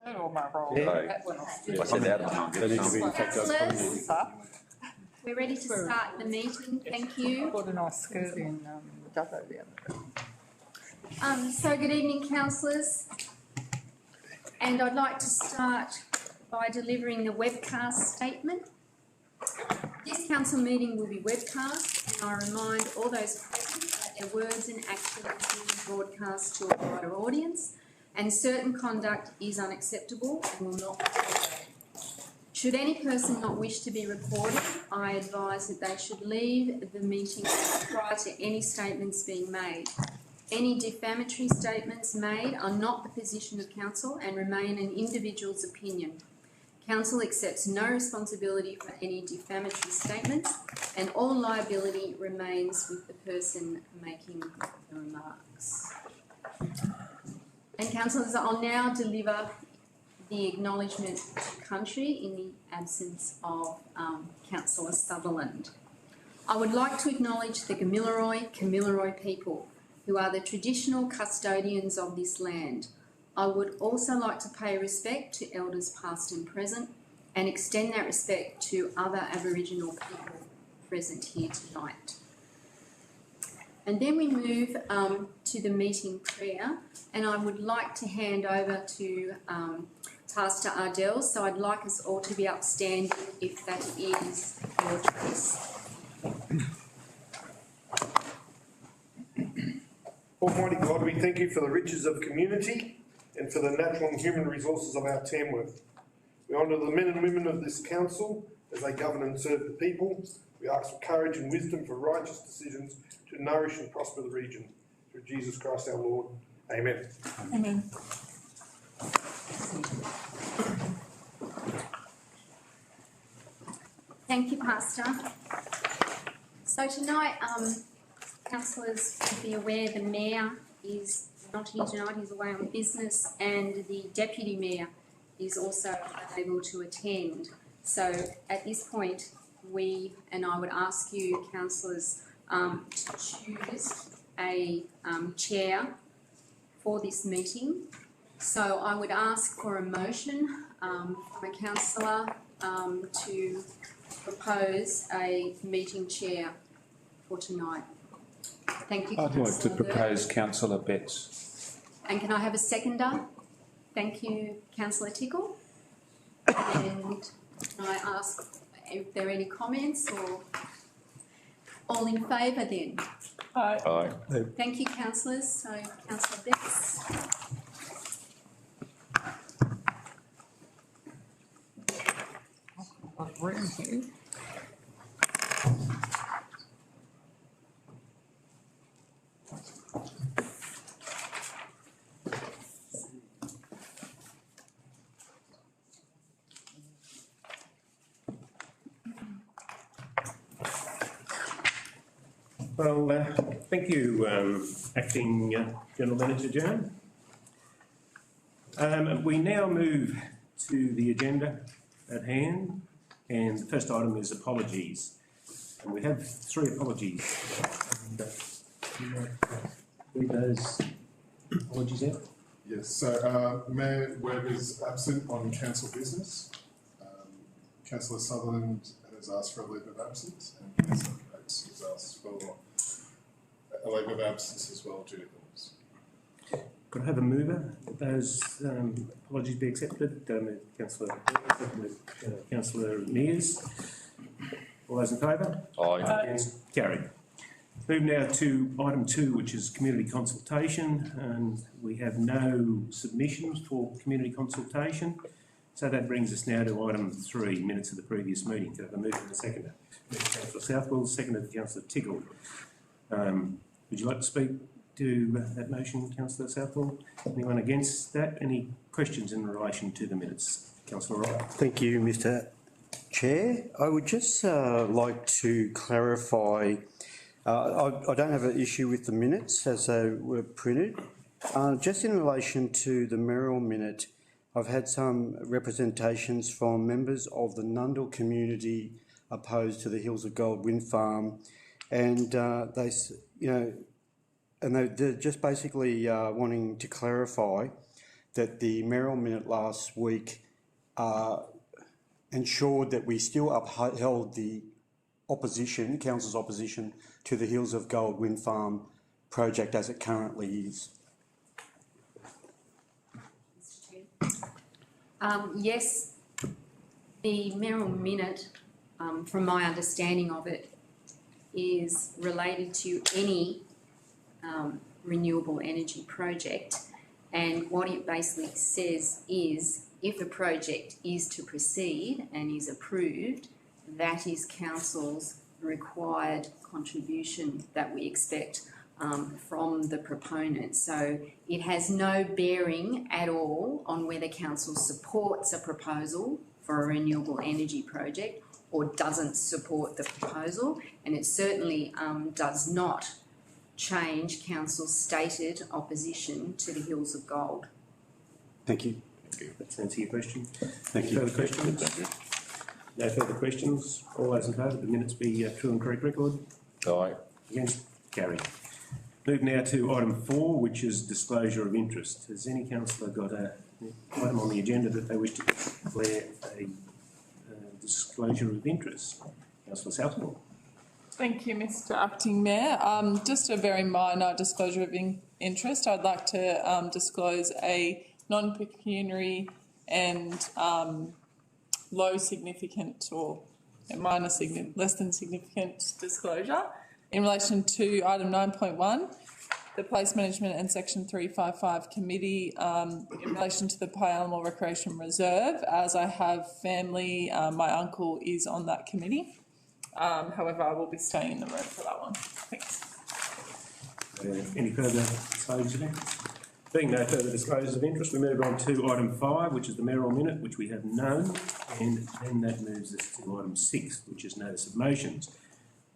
Oh, my roll. Yeah. That one off. I said that one. They need to be taken up. Councillors, Huh? we're ready to start the meeting. Thank you. I bought a nice skirt in Dubbo the other day. So good evening, councillors. And I'd like to start by delivering the webcast statement. This council meeting will be webcast, and I remind all those present that their words and actions will be broadcast to a wider audience, and certain conduct is unacceptable and will not be tolerated. Should any person not wish to be recorded, I advise that they should leave the meeting prior to any statements being made. Any defamatory statements made are not the position of council and remain an individual's opinion. Council accepts no responsibility for any defamatory statements, and all liability remains with the person making the remarks. And councillors, I'll now deliver the acknowledgement to country in the absence of Councillor Sutherland. I would like to acknowledge the Kamilaroi people, who are the traditional custodians of this land. I would also like to pay respect to elders past and present and extend that respect to other Aboriginal people present here tonight. And then we move to the meeting prayer, and I would like to hand over to Pastor Ardell, so I'd like us all to be upstanding if that is your choice. Almighty God, we thank you for the riches of community and for the natural and human resources of our Tamworth. We honour the men and women of this council as they govern and serve the people. We ask for courage and wisdom for righteous decisions to nourish and prosper the region. Through Jesus Christ our Lord. Amen. Amen. Thank you, Pastor. So tonight, councillors will be aware the Mayor is not here tonight, he's away on business, and the Deputy Mayor is also unable to attend. So at this point, I would ask you, councillors, to choose a chair for this meeting. So I would ask for a motion from a councillor to propose a meeting chair for tonight. Thank you, I'd like to propose Councillor Betts. And can I have a seconder? Thank you, Councillor Tickle. And can I ask if there are any comments or all in favour then? Aye. Aye. Thank you, councillors. So, Councillor Betts. I've written here. Well, thank you, Acting General Manager Jan. We now move to the agenda at hand, and the first item is apologies. And we have 3 apologies. You might read those apologies out. Yes, so Mayor Webb is absent on council business. Councillor Sutherland has asked for a leave of absence, and Councillor Coates has asked for a leave of absence as well due to illness. Could I have a mover? Those apologies be accepted. Councillor Mears. All those in favour? Aye. Against? Carried. Move now to item 2, which is community consultation, and we have no submissions for community consultation. So that brings us now to item 3, minutes of the previous meeting. Could I have a move and a seconder? Councillor Southwell, seconded Councillor Tickle. Would you like to speak to that motion, Councillor Southwell? Anyone against that? Any questions in relation to the minutes? Councillor Wright. Thank you, Mr Chair. I would just like to clarify, I don't have an issue with the minutes as they were printed. Just in relation to the Merrill minute, I've had some representations from members of the Nundle community opposed to the Hills of Gold wind farm, and they're just basically wanting to clarify that the mayoral minute last week ensured that we still upheld the opposition, council's opposition to the Hills of Gold wind farm project as it currently is. Yes, the mayoral minute, from my understanding of it, is related to any renewable energy project. And what it basically says is if a project is to proceed and is approved, that is council's required contribution that we expect from the proponent. So it has no bearing at all on whether council supports a proposal for a renewable energy project or doesn't support the proposal, and it certainly does not change council's stated opposition to the Hills of Gold. Thank you. Thank you. That's answer your question. Thank Any you. further questions? No further questions. All those in favour, the minutes be true and correct record. Aye. Against? Carried. Move now to item 4, which is disclosure of interest. Has any councillor got an item on the agenda that they wish to declare a disclosure of interest? Councillor Southwell. Thank you, Mr Acting Mayor. Just a very minor disclosure of interest. I'd like to disclose a non-pecuniary and low significant or minor less than significant disclosure in relation to item 9.1, the Place Management and Section 355 Committee in relation to the Pyalamo Recreation Reserve. As I have family, my uncle is on that committee. However, I will be staying in the room for that one. Thanks. Any further disclosures of interest? Being no further disclosures of interest, we move on to item 5, which is the mayoral minute, which we have known, and then that moves us to item 6, which is notice of motions.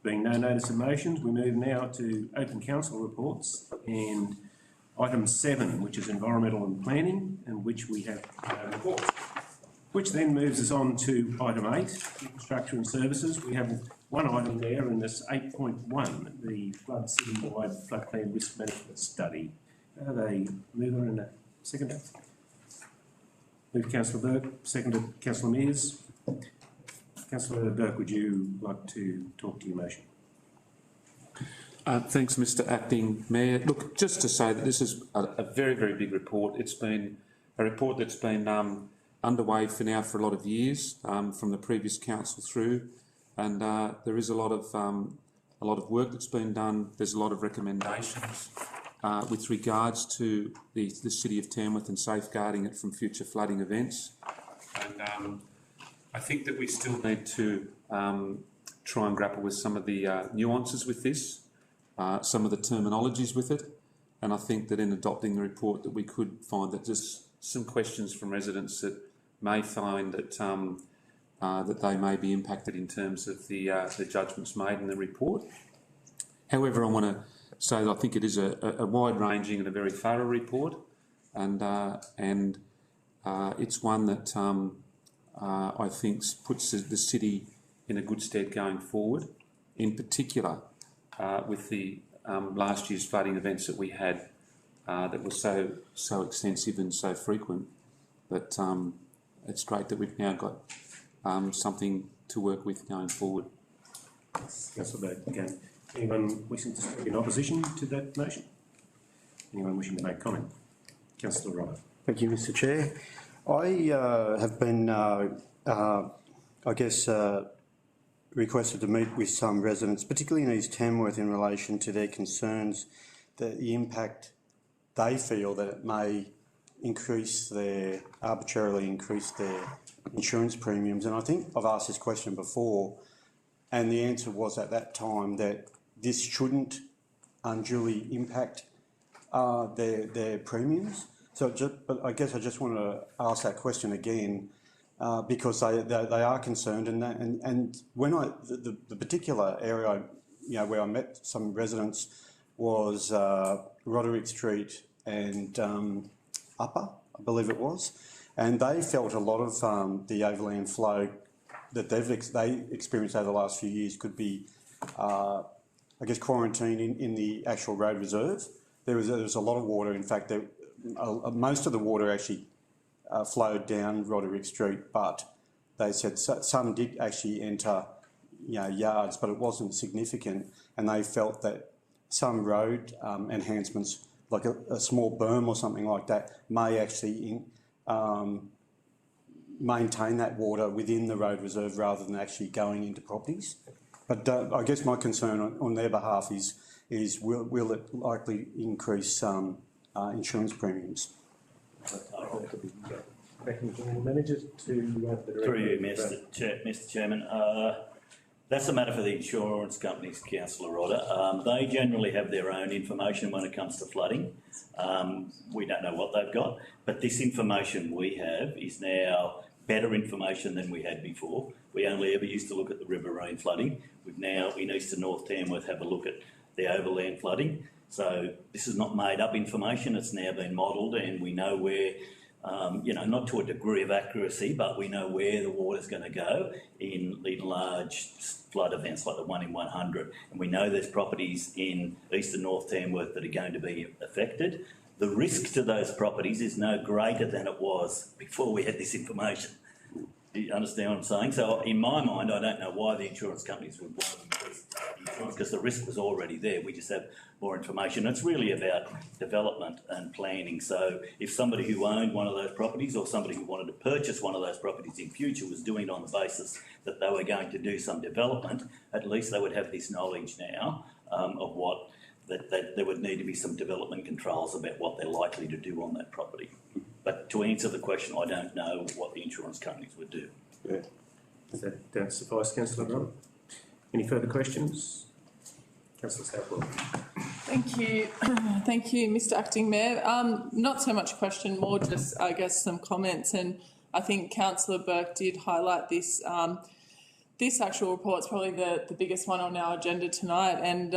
Being no notice of motions, we move now to open council reports and item 7, which is environmental and planning, and which we have no report. Which then moves us on to item 8, infrastructure and services. We have one item there in this 8.1, the flood city-wide floodplain risk management study. Are they mover and a seconder? Move Councillor Burke, seconded Councillor Mears. Councillor Burke, would you like to talk to your motion? Thanks, Mr Acting Mayor. Look, just to say that this is a very, very big report. It's been a report that's been underway for a lot of years, from the previous council through, and there is a lot of work that's been done. There's a lot of recommendations with regards to the city of Tamworth and safeguarding it from future flooding events. And I think that we still need to try and grapple with some of the nuances with this, some of the terminologies with it, and I think that in adopting the report that we could find that just some questions from residents that may find that that they may be impacted in terms of the judgments made in the report. However, I want to say that I think it is a wide-ranging and a very thorough report, and it's one that I think puts the city in a good stead going forward, in particular with the last year's flooding events that we had that were so extensive and so frequent. But it's great that we've now got something to work with going forward. Councillor Burke again. Anyone wishing to speak in opposition to that motion? Anyone wishing to make comment? Councillor Wright. Thank you, Mr Chair. I have been, requested to meet with some residents, particularly in East Tamworth, in relation to their concerns that the impact they feel that it may arbitrarily increase their insurance premiums. And I think I've asked this question before, and the answer was at that time that this shouldn't unduly impact their premiums. But I guess I just want to ask that question again because they are concerned, and when the particular area where I met some residents was Roderick Street and Upper, I believe it was, and they felt a lot of the overland flow that they experienced over the last few years could be, quarantined in the actual road reserve. There was a lot of water. In fact, most of the water actually flowed down Roderick Street, but they said some did actually enter, yards, but it wasn't significant, and they felt that some road enhancements, like a small berm or something like that, may actually maintain that water within the road reserve rather than actually going into properties. But I guess my concern on their behalf is will it likely increase insurance premiums? Back to the General Manager to the Director. Through you, Mr Chairman. That's a matter for the insurance companies, Councillor Rodder. They generally have their own information when it comes to flooding. We don't know what they've got, but this information we have is now better information than we had before. We only ever used to look at the riverine flooding. We've now, in East and North Tamworth, have a look at the overland flooding. So this is not made up information, it's now been modelled, and we know where, not to a degree of accuracy, but we know where the water's going to go in large flood events like the 1 in 100. And we know there's properties in East and North Tamworth that are going to be affected. The risk to those properties is no greater than it was before we had this information. Do you understand what I'm saying? So in my mind, I don't know why the insurance companies would want to increase the insurance, because the risk was already there. We just have more information. It's really about development and planning. So if somebody who owned one of those properties or somebody who wanted to purchase one of those properties in future was doing it on the basis that they were going to do some development, at least they would have this knowledge now of what that there would need to be some development controls about what they're likely to do on that property. But to answer the question, I don't know what the insurance companies would do. Yeah. Does that suffice, Councillor Brown? Any further questions? Councillor Southwell. Thank you. Thank you, Mr Acting Mayor. Not so much a question, more just, I guess, some comments. And I think Councillor Burke did highlight this. This actual report is probably the biggest one on our agenda tonight. And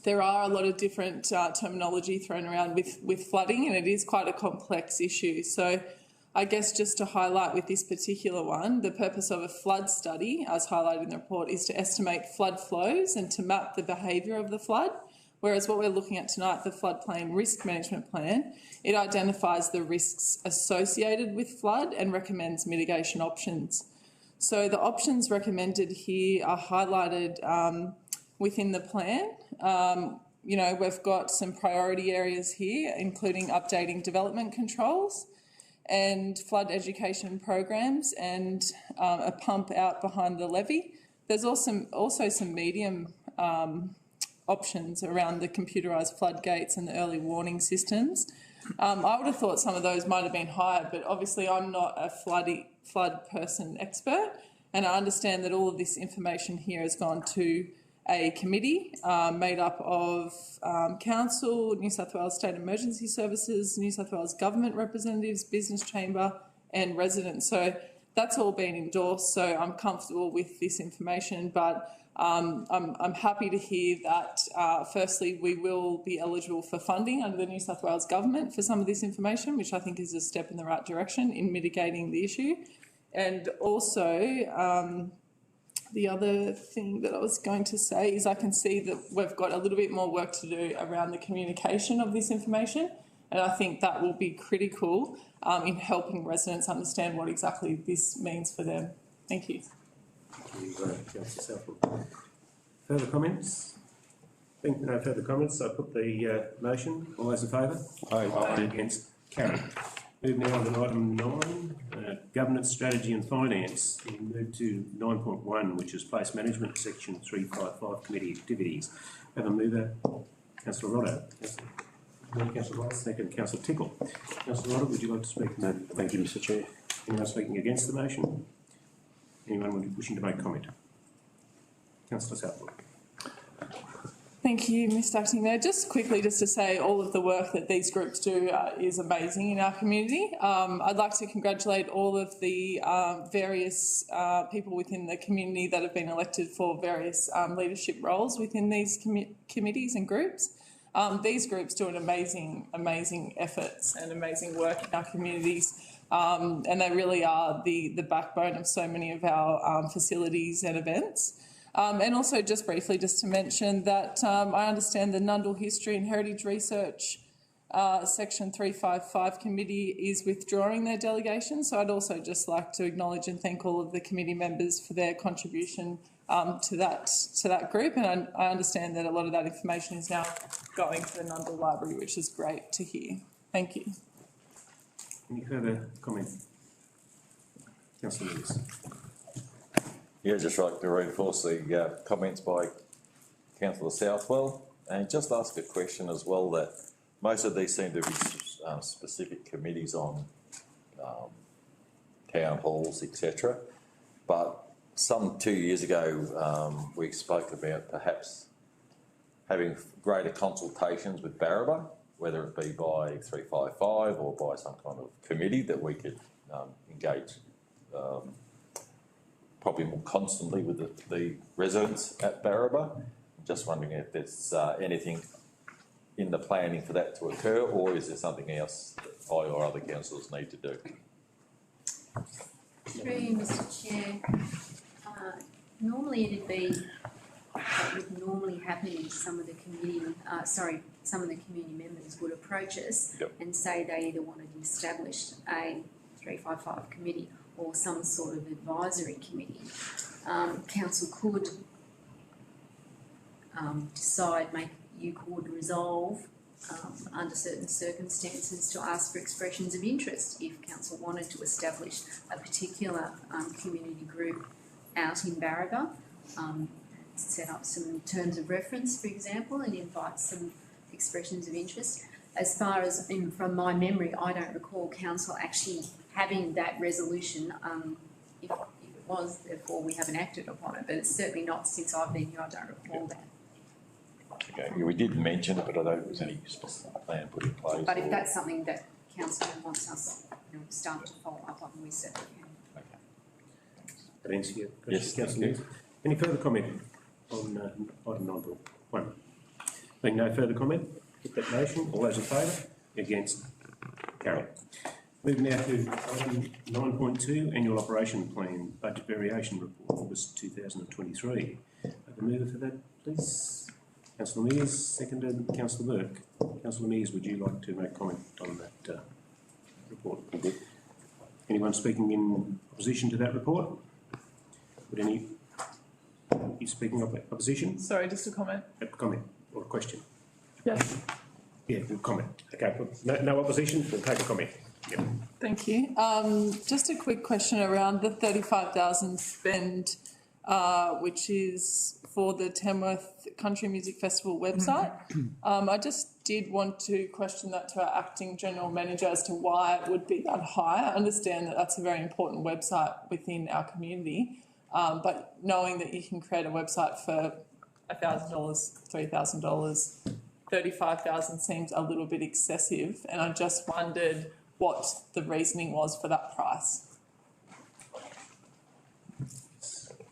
there are a lot of different terminology thrown around with flooding, and it is quite a complex issue. So I guess just to highlight with this particular one, the purpose of a flood study, as highlighted in the report, is to estimate flood flows and to map the behaviour of the flood. Whereas what we're looking at tonight, the floodplain risk management plan, it identifies the risks associated with flood and recommends mitigation options. So the options recommended here are highlighted within the plan. We've got some priority areas here, including updating development controls and flood education programs and a pump out behind the levee. There's also some medium options around the computerised floodgates and the early warning systems. I would have thought some of those might have been higher, but obviously I'm not a flood person expert, and I understand that all of this information here has gone to a committee made up of Council, New South Wales State Emergency Services, New South Wales Government representatives, Business Chamber and residents. So that's all been endorsed, so I'm comfortable with this information, but I'm happy to hear that firstly we will be eligible for funding under the New South Wales Government for some of this information, which I think is a step in the right direction in mitigating the issue. And also the other thing that I was going to say is I can see that we've got a little bit more work to do around the communication of this information, and I think that will be critical in helping residents understand what exactly this means for them. Thank you. Thank you, Councillor Southwell. Further comments? I think no further comments. I put the motion. All those in favour? Aye. Aye. Against? Carried. Moving on to item 9, governance, strategy and finance. We move to 9.1, which is place management, section 355, committee activities. Have a mover, Councillor Rodder. Councillor Rodder, second, Councillor Tickle. Councillor Rodder, would you like to speak? No, thank you, Mr Chair. Anyone speaking against the motion? Anyone wishing to make comment? Councillor Southwell. Thank you, Mr Acting Mayor. Just quickly, just to say all of the work that these groups do is amazing in our community. I'd like to congratulate all of the various people within the community that have been elected for various leadership roles within these committees and groups. These groups do an amazing efforts and amazing work in our communities, and they really are the backbone of so many of our facilities and events. And also just briefly, just to mention that I understand the Nundle History and Heritage Research Section 355 committee is withdrawing their delegation. So I'd also just like to acknowledge and thank all of the committee members for their contribution to that group. And I understand that a lot of that information is now going to the Nundle Library, which is great to hear. Thank you. Any further comment? Councillor Lewis. Yeah, just like to reinforce the comments by Councillor Southwell, and just ask a question as well, that most of these seem to be specific committees on town halls, etc. But some 2 years ago, we spoke about perhaps having greater consultations with Barraba, whether it be by 355 or by some kind of committee that we could engage probably more constantly with the residents at Barraba. Just wondering if there's anything in the planning for that to occur, or is there something else that I or other councillors need to do? Through you, Mr Chair. Normally it'd be what would normally happen is some of the community members would approach us and say they either wanted to establish a 355 committee or some sort of advisory committee. Council could decide, you could resolve under certain circumstances to ask for expressions of interest if council wanted to establish a particular community group out in Barraba, set up some terms of reference, for example, and invite some expressions of interest. As far as, from my memory, I don't recall council actually having that resolution. If it was, therefore we haven't acted upon it, but it's certainly not since I've been here. I don't recall that. Okay, we did mention it, but I don't think there was any specific plan put in place. But if that's something that council wants us to start to follow up on, we certainly can. Okay. That answer your question, Yes, Councillor Lewis. Any further comment on item 9.1? Being no further comment, put that motion. All those in favour? Against? Carried. Move now to item 9.2, Annual Operation Plan, Budget Variation Report, August 2023. Have a mover for that, please? Councillor Mears, seconded Councillor Burke. Councillor Mears, would you like to make comment on that report? Anyone speaking in opposition to that report? Would any... You speaking of opposition? Sorry, just a comment. A comment or a question? Yes. Yeah, good comment. Okay, no opposition, we'll take a comment. Yep. Thank you. Just a quick question around the 35,000 spend, which is for the Tamworth Country Music Festival website. I just did want to question that to our acting general manager as to why it would be that high. I understand that that's a very important website within our community, but knowing that you can create a website for $1,000, $3,000, 35,000 seems a little bit excessive, and I just wondered what the reasoning was for that price.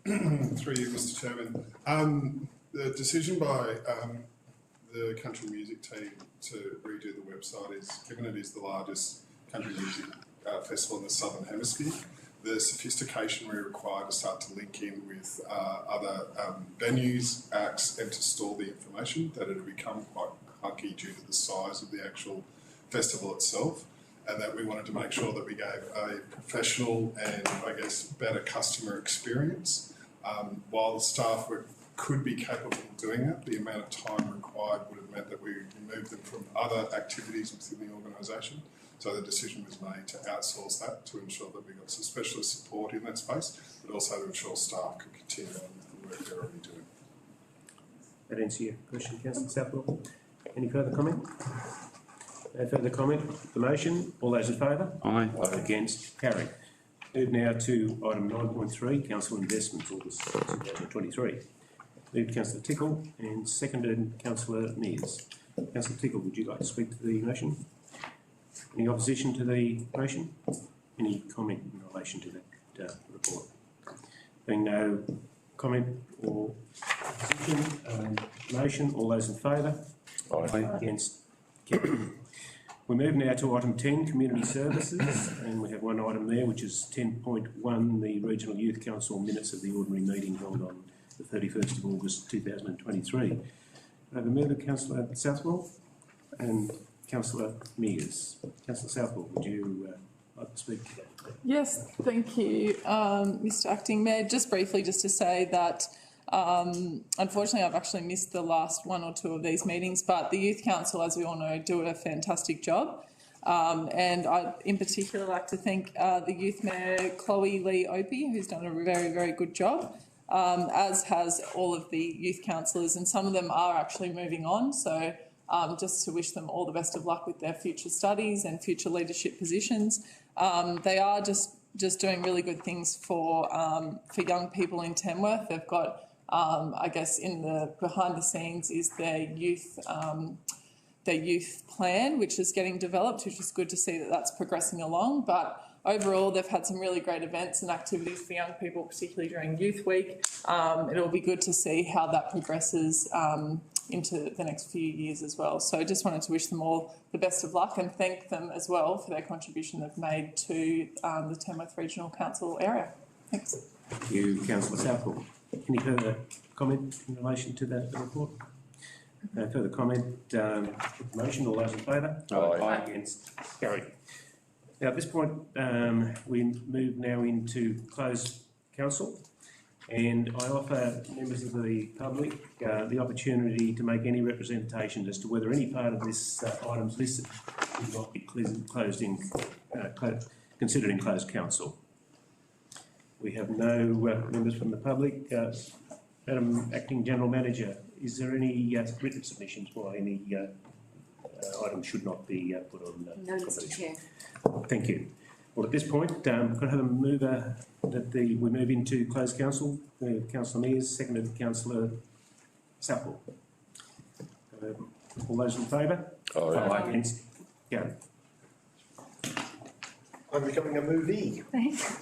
Through you, Mr Chairman. The decision by the country music team to redo the website is, given it is the largest country music festival in the Southern Hemisphere, the sophistication we require to start to link in with other venues, acts, and to store the information, that it had become quite clunky due to the size of the actual festival itself, and that we wanted to make sure that we gave a professional and, I guess, better customer experience. While the staff could be capable of doing that, the amount of time required would have meant that we removed them from other activities within the organisation. So the decision was made to outsource that to ensure that we got some specialist support in that space, but also to ensure staff could continue on with the work they're already doing. That answer your question, Councillor Southwell. Any further comment? No further comment. The motion. All those in favour? Aye. Against? Carried. Move now to item 9.3, Council Investments, August 2023. Moved Councillor Tickle and seconded Councillor Mears. Councillor Tickle, would you like to speak to the motion? Any opposition to the motion? Any comment in relation to that report? Being no comment or opposition, motion, all those in favour? Aye. Against? Carried. We move now to item 10, Community Services, and we have one item there, which is 10.1, the Regional Youth Council minutes of the ordinary meeting held on the 31st of August 2023. I have a mover, Councillor Southwell, and Councillor Mears. Councillor Southwell, would you like to speak to that? Yes, thank you, Mr Acting Mayor. Just briefly, just to say that unfortunately I've actually missed the last one or two of these meetings, but the Youth Council, as we all know, do a fantastic job. And I'd in particular like to thank the Youth Mayor, Chloe Lee Opie, who's done a very, very good job, as has all of the youth councillors, and some of them are actually moving on. So just to wish them all the best of luck with their future studies and future leadership positions. They are just doing really good things for young people in Tamworth. They've got, I guess, in the behind the scenes is their youth plan, which is getting developed, which is good to see that that's progressing along. But overall, they've had some really great events and activities for young people, particularly during Youth Week. It'll be good to see how that progresses into the next few years as well. So I just wanted to wish them all the best of luck and thank them as well for their contribution they've made to the Tamworth Regional Council area. Thanks. Thank you, Councillor Southwell. Any further comment in relation to that report? No further comment. Motion, all those in favour? Aye. Against? Carried. Now, at this point, we move now into closed council, and I offer members of the public the opportunity to make any representation as to whether any part of this items listed should not be considered in closed council. We have no members from the public. Madam Acting General Manager, is there any written submissions why any item should not be put on? No, Mr Chair. Thank you. Well, at this point, could I have a mover that we move into closed council? Councillor Mears, seconded Councillor Southwell. All those in favour? Aye. Against? Carried. I'm becoming a movie. Thanks.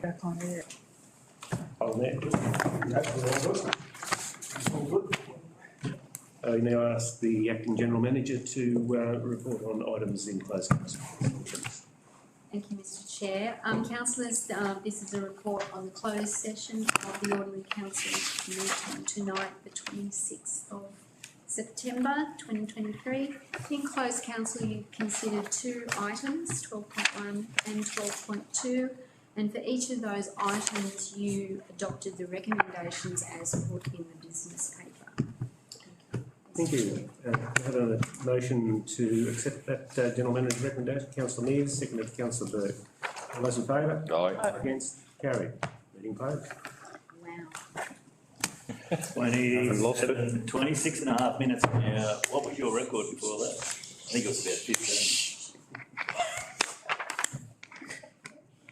Back on it. On that. I now ask the acting general manager to report on items in closed council. Thank you, Mr Chair. Councillors, this is a report on the closed session of the Ordinary Council meeting tonight, the 26th of September 2023. In closed council, you considered two items, 12.1 and 12.2, and for each of those items, you adopted the recommendations as put in the business paper. Thank you. I have a motion to accept that general manager's recommendation. Councillor Mears, seconded Councillor Burke. All those in favour? Aye. Against? Carried. Meeting closed. Wow. 26 and a half minutes now. What was your record before that? I think it was about 15.